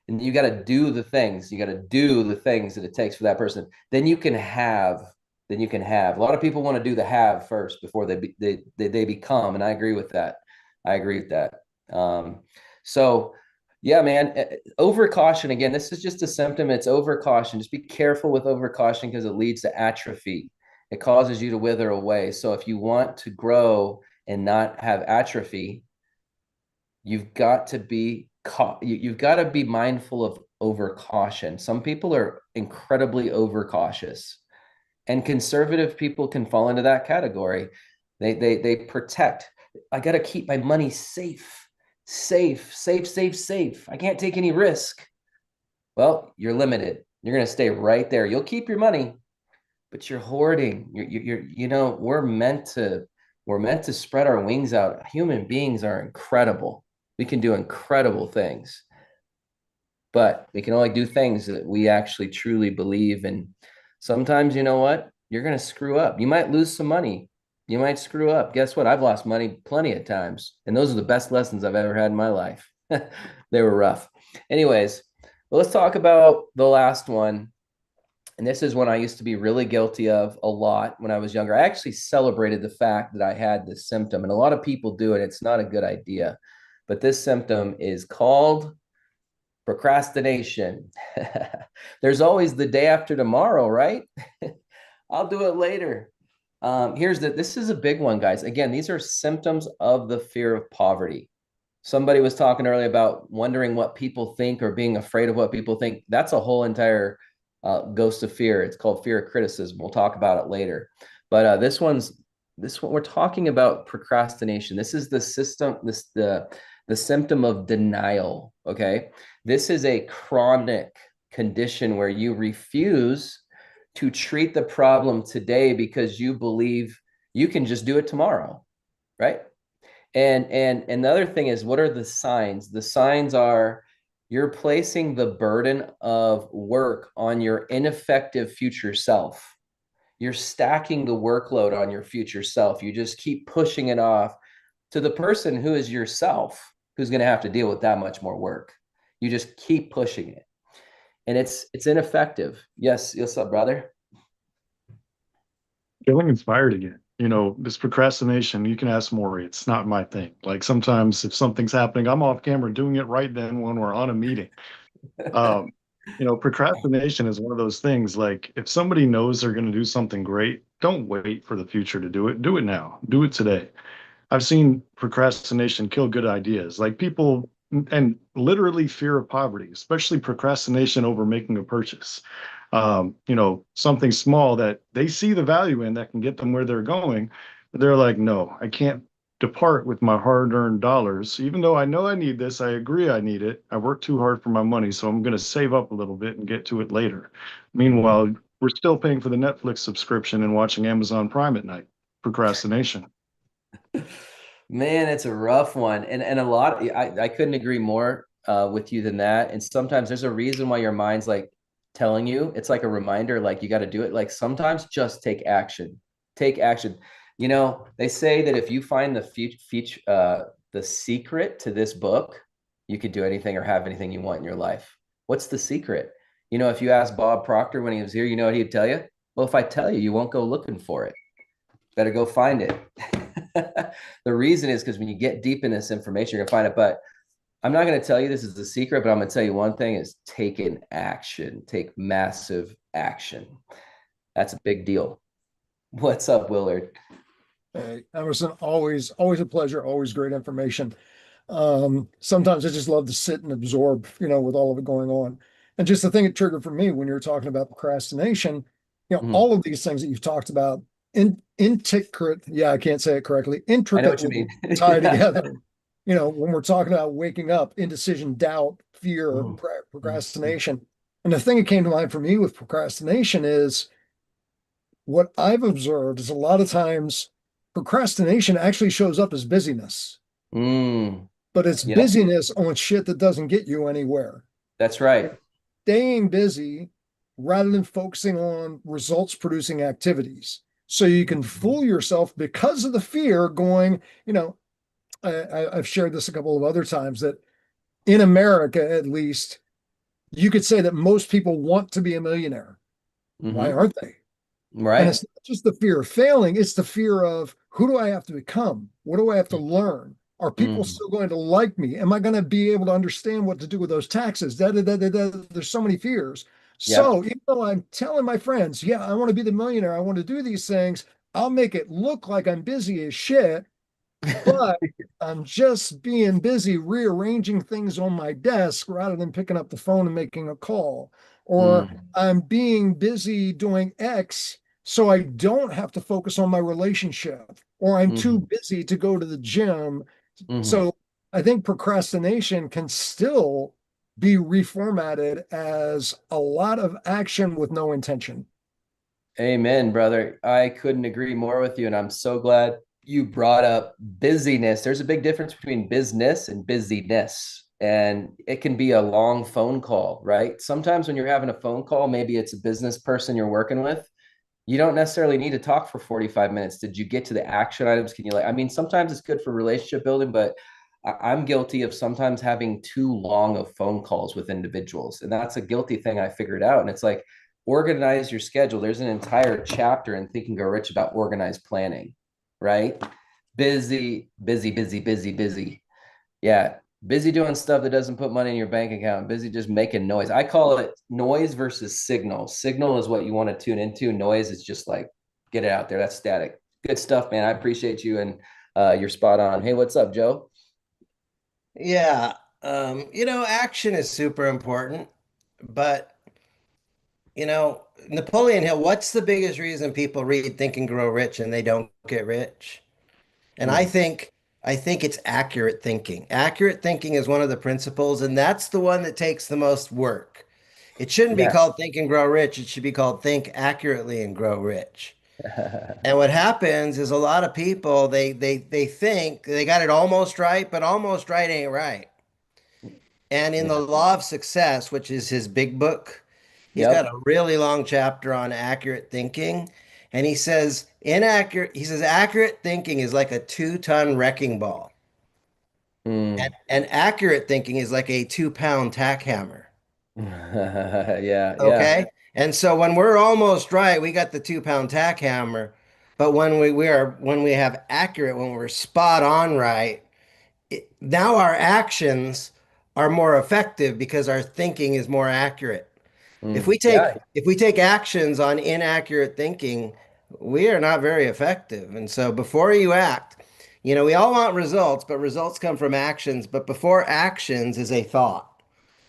And you got to do the things. You got to do the things that it takes for that person. Then you can have. Then you can have. A lot of people want to do the have first before they become, and I agree with that. I agree with that. So yeah, man, over caution again. This is just a symptom. It's over caution. Just be careful with over caution because it leads to atrophy. It causes you to wither away. So if you want to grow and not have atrophy, you've got to be you've got to be mindful of over caution. Some people are incredibly overcautious, and conservative people can fall into that category. They protect. I got to keep my money safe, safe, safe, safe, safe. I can't take any risk. Well, you're limited. You're going to stay right there. You'll keep your money, but you're hoarding. You know, we're meant to spread our wings out. Human beings are incredible. We can do incredible things, but we can only do things that we actually truly believe in. Sometimes, you know what? You're going to screw up. You might lose some money. You might screw up. Guess what? I've lost money plenty of times, and those are the best lessons I've ever had in my life. They were rough. Anyways, well, let's talk about the last one. And this is one I used to be really guilty of a lot when I was younger. I actually celebrated the fact that I had this symptom, and a lot of people do it. It's not a good idea. But this symptom is called procrastination. There's always the day after tomorrow, right? I'll do it later. This is a big one, guys. Again, these are symptoms of the fear of poverty. Somebody was talking earlier about wondering what people think or being afraid of what people think. That's a whole entire ghost of fear. It's called fear of criticism. We'll talk about it later. But this one we're talking about procrastination. This is the system, the symptom of denial. Okay. This is a chronic condition where you refuse to treat the problem today because you believe you can just do it tomorrow. Right. And the other thing is, what are the signs? The signs are you're placing the burden of work on your ineffective future self. You're stacking the workload on your future self. You just keep pushing it off to the person who is yourself, who's going to have to deal with that much more work. You just keep pushing it. And it's ineffective. Yes, what's up, brother? Feeling inspired again. You know, this procrastination, you can ask Maury, it's not my thing. Like sometimes if something's happening, I'm off camera doing it right then when we're on a meeting. Um, you know, procrastination is one of those things, like if somebody knows they're going to do something great, don't wait for the future to do it. Do it now. Do it today. I've seen procrastination kill good ideas. Like people, and literally fear of poverty, especially procrastination over making a purchase. You know, something small that they see the value in that can get them where they're going. But they're like, no, I can't depart with my hard-earned dollars. Even though I know I need this, I agree I need it. I work too hard for my money, so I'm going to save up a little bit and get to it later. Meanwhile, we're still paying for the Netflix subscription and watching Amazon Prime at night. Procrastination. Man, it's a rough one. And a lot, I couldn't agree more with you than that. And sometimes there's a reason why your mind's like telling you, it's like a reminder, like you got to do it. Like sometimes just take action. Take action. You know, they say that if you find the secret to this book, you could do anything or have anything you want in your life. What's the secret? You know, if you ask Bob Proctor when he was here, you know what he'd tell you? Well, if I tell you, you won't go looking for it. Better go find it. The reason is because when you get deep in this information, you're gonna find it. But I'm not gonna tell you this is the secret, but I'm gonna tell you one thing is take an action, take massive action. That's a big deal. What's up, Willard? Hey, Emerson, always a pleasure, always great information. Sometimes I just love to sit and absorb, with all of it going on. And just the thing it triggered for me when you were talking about procrastination, all of these things that you've talked about intricate, yeah, I can't say it correctly, I know what you intricately mean. tied Yeah. together. When we're talking about waking up, indecision, doubt, fear, Mm. procrastination. And the thing that came to mind for me with procrastination is what I've observed is a lot of times procrastination actually shows up as busyness, Mm. but it's Yeah, busyness on shit that doesn't get you anywhere. that's right. Staying busy rather than focusing on results producing activities. So you can fool yourself because of the fear going, I've shared this a couple of other times that in America, at least, you could say that most people want to be a millionaire. Why Hmm. aren't they? And Right. it's not just the fear of failing, it's the fear of who do I have to become? What do I have to learn? Are people Mm. still going to like me? Am I going to be able to understand what to do with those taxes? There's so many fears. Yep. So even though I'm telling my friends, yeah, I want to be the millionaire, I want to do these things, I'll make it look like I'm busy as shit, but I'm just being busy rearranging things on my desk rather than picking up the phone and making a call. Or Mm. I'm being busy doing X so I don't have to focus on my relationship, or I'm too Hmm. busy to go to the gym. Hmm. So I think procrastination can still be reformatted as a lot of action with no intention. Amen, brother. I couldn't agree more with you. And I'm so glad you brought up busyness. There's a big difference between business and busyness. And it can be a long phone call, right? Sometimes when you're having a phone call, maybe it's a business person you're working with. You don't necessarily need to talk for 45 minutes. Did you get to the action items? Can you I mean, sometimes it's good for relationship building, but I'm guilty of sometimes having too long of phone calls with individuals. And that's a guilty thing I figured out. And it's like, organize your schedule. There's an entire chapter in Think and Grow Rich about organized planning, right? Busy, busy, busy, busy, busy. Yeah. Busy doing stuff that doesn't put money in your bank account, busy just making noise. I call it noise versus signal. Signal is what you want to tune into. Noise is just like, get it out there. That's static. Good stuff, man. I appreciate you and you're spot on. Hey, what's up, Joe? Yeah. Action is super important, but Napoleon Hill, what's the biggest reason people read Think and Grow Rich and they don't get rich? And I Mm, think I think it's accurate thinking. Accurate thinking is one of the principles, and that's the one that takes the most work. It shouldn't be yeah. called Think and Grow Rich. It should be called Think Accurately and Grow Rich. And what happens is a lot of people they think they got it almost right, but almost right ain't right. And in the Yeah. Law of Success, which is his big book, he's got Yep. a really long chapter on accurate thinking. And he says accurate thinking is like a 2-ton wrecking ball. And, Mm. and accurate thinking is like a 2-pound tack hammer. Yeah. Yeah. Okay. And so when we're almost right, we got the 2-pound tack hammer. But when we have accurate, when we're spot on right, now our actions are more effective because our thinking is more accurate. If Mm. we take Yeah. if we take actions on inaccurate thinking, we are not very effective. And so before you act, we all want results, but results come from actions. But before actions is a thought.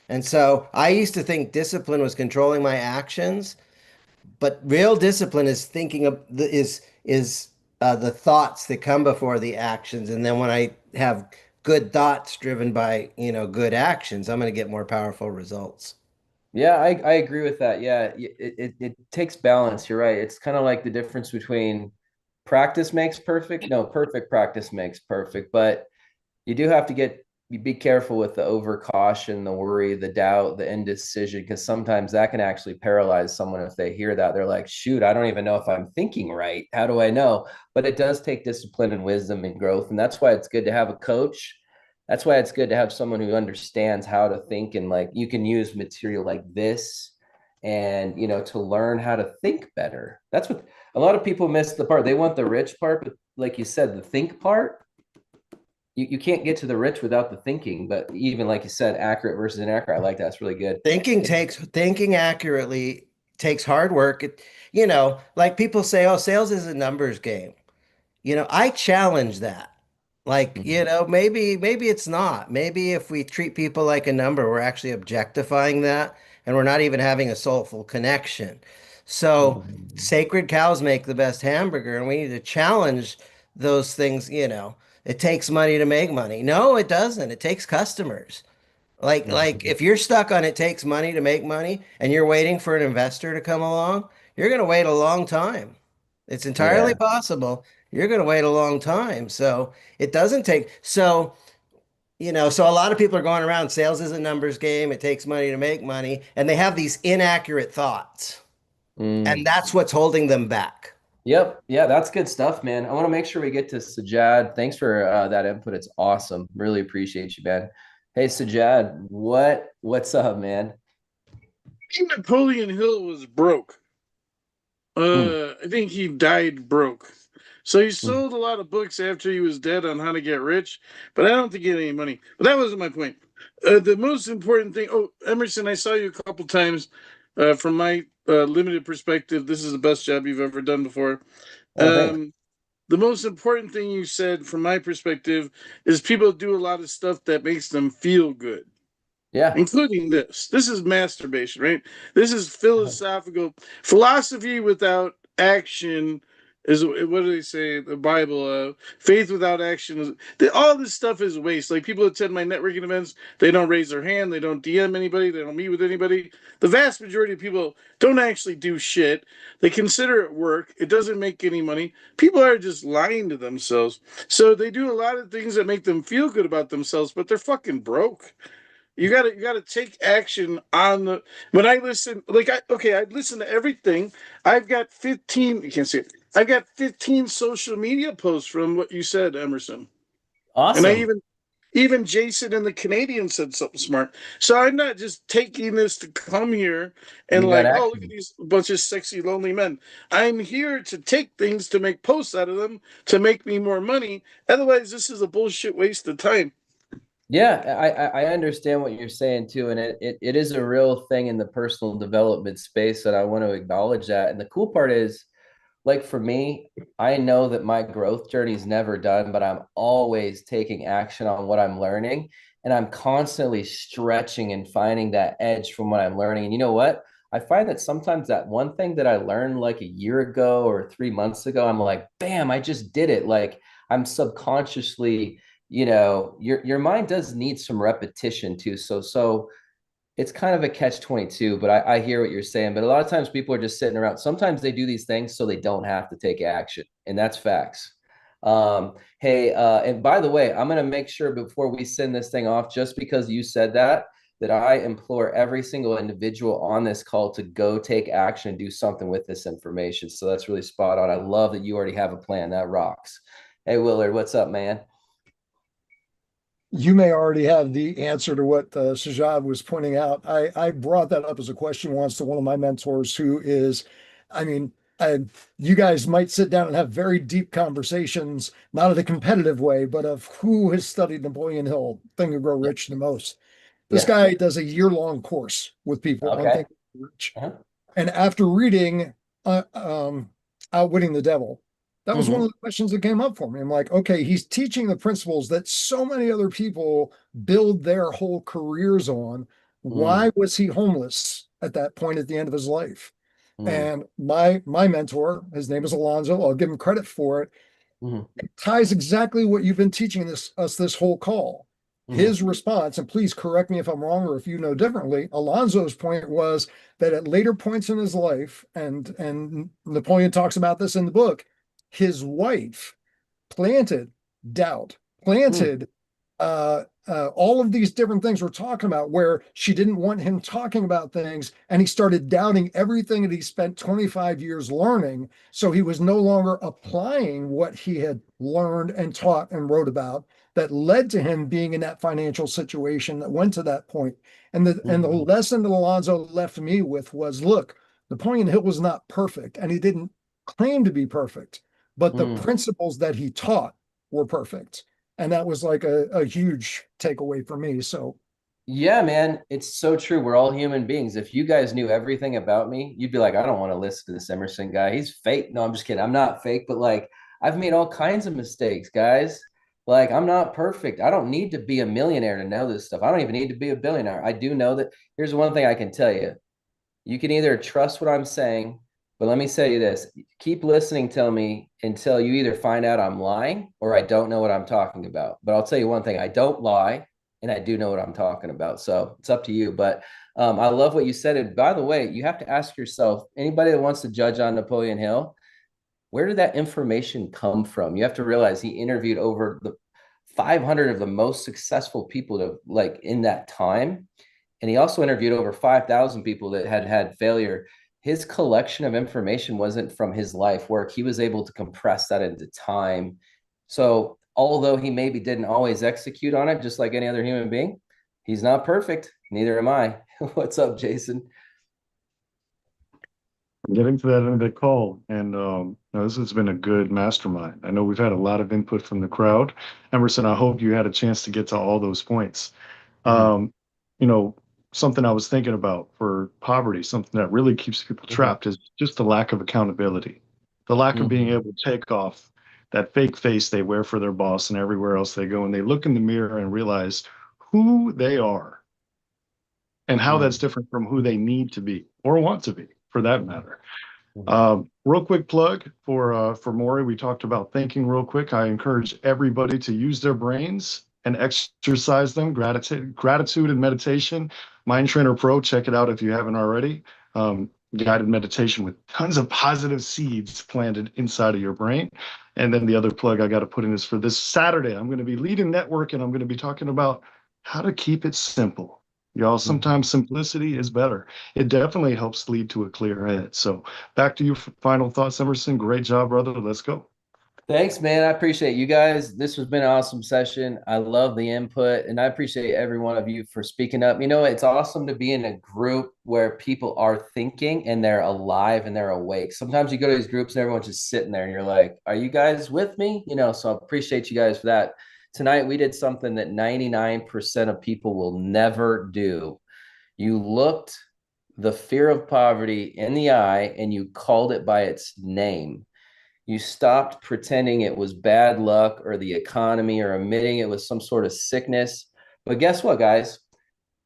And so I used to think discipline was controlling my actions, but real discipline is thinking of the thoughts that come before the actions. And then when I have good thoughts driven by, good actions, I'm going to get more powerful results. Yeah, I agree with that. Yeah, it takes balance. You're right. It's kind of like the difference between practice makes perfect. No, perfect practice makes perfect, but you do have to be careful with the over caution, the worry, the doubt, the indecision, because sometimes that can actually paralyze someone. If they hear that, they're like, shoot, I don't even know if I'm thinking right. How do I know? But it does take discipline and wisdom and growth. And that's why it's good to have a coach. That's why it's good to have someone who understands how to think, and like you can use material like this and to learn how to think better. That's what a lot of people miss the part. They want the rich part, but like you said, the think part, you can't get to the rich without the thinking. But even like you said, accurate versus inaccurate, I like that. It's really good. Thinking accurately takes hard work. Like people say, oh, sales is a numbers game. I challenge that. Like, maybe it's not. Maybe if we treat people like a number, we're actually objectifying that and we're not even having a soulful connection. So sacred cows make the best hamburger, and we need to challenge those things. It takes money to make money. No, it doesn't. It takes customers. Like if you're stuck on it takes money to make money and you're waiting for an investor to come along, you're going to wait a long time. It's entirely Yeah. possible. You're going to wait a long time. So it doesn't take, so a lot of people are going around, sales is a numbers game. It takes money to make money. And they have these inaccurate thoughts. And that's what's holding them back. Yep. Yeah, that's good stuff, man. I want to make sure we get to Sajad. Thanks for that input. It's awesome. Really appreciate you, man. Hey, Sajad, what's up, man? Napoleon Hill was broke. Mm. I think he died broke. So he Mm. sold a lot of books after he was dead on how to get rich, but I don't think he had any money. But that wasn't my point. The most important thing. Oh, Emerson, I saw you a couple times. From my limited perspective, this is the best job you've ever done before. Oh, thanks. The most important thing you said, from my perspective, is people do a lot of stuff that makes them feel good, Yeah. including this. This is masturbation, right? This is philosophical philosophy without action. Is what do they say? The Bible, faith without action is all this stuff is waste. Like people attend my networking events, they don't raise their hand, they don't DM anybody, they don't meet with anybody. The vast majority of people don't actually do shit. They consider it work. It doesn't make any money. People are just lying to themselves. So they do a lot of things that make them feel good about themselves, but they're fucking broke. You gotta take action on the when I listen, I listen to everything. I've got 15, you can't see it. I've got 15 social media posts from what you said, Emerson. And I Awesome. even Jason and the Canadian said something smart. So I'm not just taking this to come here and You got like, oh, look at action. these bunch of sexy, lonely men. I'm here to take things to make posts out of them to make me more money. Otherwise, this is a bullshit waste of time. Yeah, I understand what you're saying too, and it is a real thing in the personal development space, and I want to acknowledge that. And the cool part is, like for me, I know that my growth journey is never done, but I'm always taking action on what I'm learning, and I'm constantly stretching and finding that edge from what I'm learning. And you know what? I find that sometimes that one thing that I learned like a year ago or 3 months ago, I'm like, bam, I just did it. Like I'm subconsciously, your mind does need some repetition too. So it's kind of a catch 22, but I hear what you're saying. But a lot of times people are just sitting around. Sometimes they do these things so they don't have to take action, and that's facts. Hey, and by the way, I'm going to make sure before we send this thing off, just because you said that I implore every single individual on this call to go take action and do something with this information. So that's really spot on. I love that you already have a plan. That rocks. Hey, Willard, what's up, man? You may already have the answer to what Sajad was pointing out. I brought that up as a question once to one of my mentors who is, I mean, you guys might sit down and have very deep conversations, not in a competitive way, but of who has studied Napoleon Hill, Think and Grow Yeah. Rich the most. This Yeah. guy does a year-long course with people on Okay. Think and Grow Rich. Uh-huh. And after reading Outwitting the Devil, that was one of the questions that came up for me. I'm like, okay, he's teaching the principles that so many other people build their whole careers on. Why was he homeless at that point at the end of his life? And my mentor, his name is Alonzo, I'll give him credit for it. It ties exactly what you've been teaching us this whole call. His response, and please correct me if I'm wrong or if you know differently, Alonzo's point was that at later points in his life, and Napoleon talks about this in the book, his wife planted doubt, planted all of these different things we're talking about, where she didn't want him talking about things, and he started doubting everything that he spent 25 years learning. So he was no longer applying what he had learned and taught and wrote about, that led to him being in that financial situation that went to that point. And the lesson that Alonzo left me with was, look, Napoleon Hill was not perfect, and he didn't claim to be perfect, but the principles that he taught were perfect. And that was like a huge takeaway for me. So yeah, man, it's so true. We're all human beings. If you guys knew everything about me, you'd be like, I don't want to listen to this Emerson guy. He's fake. No, I'm just kidding. I'm not fake, but like I've made all kinds of mistakes, guys. Like I'm not perfect. I don't need to be a millionaire to know this stuff. I don't even need to be a billionaire. I do know that. Here's one thing I can tell you. You can either trust what I'm saying, but let me say you this. Keep listening to me until you either find out I'm lying or I don't know what I'm talking about. But I'll tell you one thing, I don't lie and I do know what I'm talking about. So it's up to you. But I love what you said. And by the way, you have to ask yourself, anybody that wants to judge on Napoleon Hill, where did that information come from? You have to realize he interviewed over the 500 of the most successful people to like in that time. And he also interviewed over 5,000 people that had had failure. His collection of information wasn't from his life work. He was able to compress that into time. So although he maybe didn't always execute on it, just like any other human being, he's not perfect. Neither am I. What's up, Jason? Getting to that end of the call, and this has been a good mastermind. I know we've had a lot of input from the crowd. Emerson, I hope you had a chance to get to all those points. You know, something I was thinking about for poverty, something that really keeps people trapped is just the lack of accountability, the lack of being able to take off that fake face they wear for their boss and everywhere else they go, and they look in the mirror and realize who they are and how that's different from who they need to be or want to be, for that matter. Real quick plug for Maury. We talked about thinking real quick. I encourage everybody to use their brains and exercise them. Gratitude and meditation. Mind Trainer Pro. Check it out if you haven't already. Guided meditation with tons of positive seeds planted inside of your brain. And then the other plug I got to put in is for this Saturday. I'm going to be leading network, and I'm going to be talking about how to keep it simple. Y'all, sometimes simplicity is better. It definitely helps lead to a clear head. So back to you for final thoughts, Emerson. Great job, brother. Let's go. Thanks, man. I appreciate you guys. This has been an awesome session. I love the input, and I appreciate every one of you for speaking up. You know, it's awesome to be in a group where people are thinking and they're alive and they're awake. Sometimes you go to these groups and everyone's just sitting there and you're like, are you guys with me? You know, so I appreciate you guys for that. Tonight, we did something that 99% of people will never do. You looked the fear of poverty in the eye and you called it by its name. You stopped pretending it was bad luck or the economy or admitting it was some sort of sickness. But guess what, guys?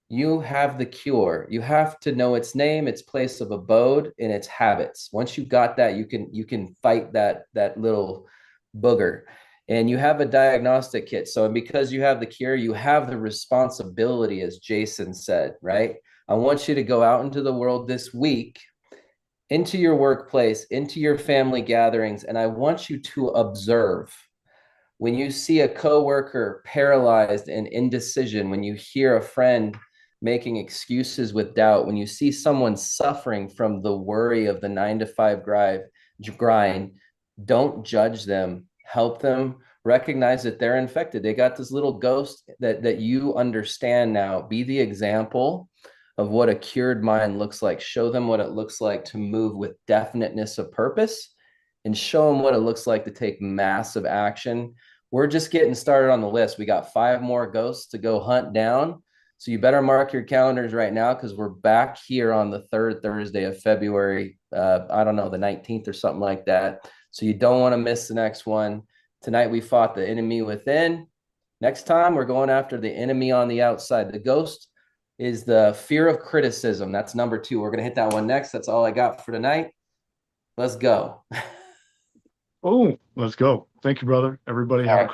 You have the cure. You have to know its name, its place of abode, and its habits. Once you got that, you can fight that little booger. And you have a diagnostic kit. So, and because you have the cure, you have the responsibility, as Jason said, right? I want you to go out into the world this week, into your workplace, into your family gatherings, and I want you to observe. When you see a coworker paralyzed and indecision, when you hear a friend making excuses with doubt, when you see someone suffering from the worry of the 9 to 5 grind, don't judge them. Help them recognize that they're infected. They got this little ghost that you understand now. Be the example of what a cured mind looks like. Show them what it looks like to move with definiteness of purpose, and show them what it looks like to take massive action. We're just getting started on the list. We got 5 more ghosts to go hunt down. So you better mark your calendars right now, because we're back here on the 3rd Thursday of February. I don't know, the 19th or something like that. So you don't want to miss the next one. Tonight we fought the enemy within. Next time we're going after the enemy on the outside. The ghost is the fear of criticism. That's number 2. We're going to hit that one next. That's all I got for tonight. Let's go. Oh, let's go. Thank you, brother. Everybody have a great